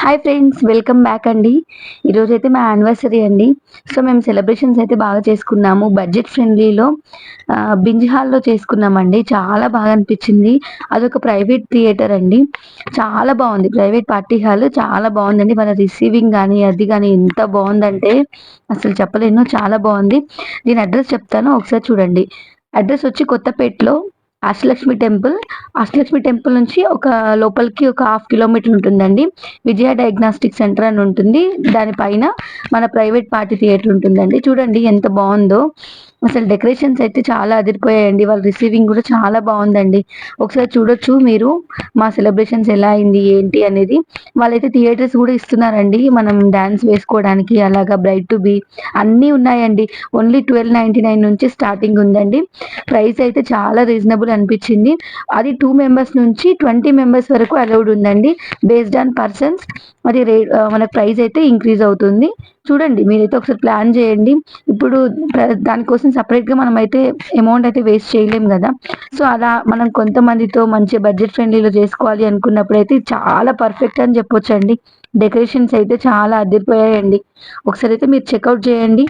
Hi friends, welcome back అండి. ఈరోజైతే మా యానివర్సరీ అండి. సో మేము సెలబ్రేషన్స్ అయితే బాగా చేసుకున్నాము. బడ్జెట్ ఫ్రెండ్లీలో బింజ్ హాల్‌లో చేసుకున్నామండి. చాలా బాగా అనిపించింది. అదొక ప్రైవేట్ థియేటర్ అండి. చాలా బాగుంది. ప్రైవేట్ పార్టీ హాల్ చాలా బాగుందండి. మన రిసీవింగ్ గానీ, అది గానీ ఎంత బాగుందంటే అసలు చెప్పలేను. చాలా బాగుంది. దీని అడ్రస్ చెప్తాను, ఒకసారి చూడండి. అడ్రస్ వచ్చి కొత్తపేటలో అష్టలక్ష్మి టెంపుల్. అష్టలక్ష్మి టెంపుల్ నుంచి లోపలికి ఒక హాఫ్ కిలోమీటర్ ఉంటుందండి. విజయ డయాగ్నాస్టిక్ సెంటర్ అని ఉంటుంది. దానిపైన మన ప్రైవేట్ పార్టీ థియేటర్ ఉంటుందండి. చూడండి ఎంత బాగుందో. అసలు డెకరేషన్స్ అయితే చాలా అదిరిపోయాయండి. వాళ్ళ రిసీవింగ్ కూడా చాలా బాగుందండి. ఒకసారి చూడొచ్చు మీరు మా సెలబ్రేషన్స్ ఎలా అయింది ఏంటి అనేది. వాళ్ళైతే థియేటర్స్ కూడా ఇస్తున్నారండి, మనం డాన్స్ వేసుకోవడానికి. అలాగా బ్రైట్ టు బీ అన్నీ ఉన్నాయండి. ఓన్లీ 1299 నుంచి స్టార్టింగ్ ఉందండి. ప్రైస్ అయితే చాలా రీజనబుల్ అనిపించింది. అది 2 మెంబర్స్ నుంచి 20 మెంబర్స్ వరకు అలౌడ్ ఉందండి. బేస్డ్ ఆన్ పర్సన్స్ అది మన ప్రైస్ అయితే ఇంక్రీజ్ అవుతుంది. చూడండి, మీరైతే ఒకసారి ప్లాన్ చేయండి. ఇప్పుడు దానికోసం సపరేట్గా మనం అయితే అమౌంట్ అయితే వేస్ట్ చేయలేం కదా. సో అలా మనం కొంతమందితో మంచి బడ్జెట్ ఫ్రెండ్లీలో చేసుకోవాలి అనుకున్నప్పుడు అయితే చాలా పర్ఫెక్ట్ అని చెప్పొచ్చండి. డెకరేషన్స్ అయితే చాలా అదిరిపోయాయండి. ఒకసారి అయితే మీరు చెక్అవుట్ చేయండి.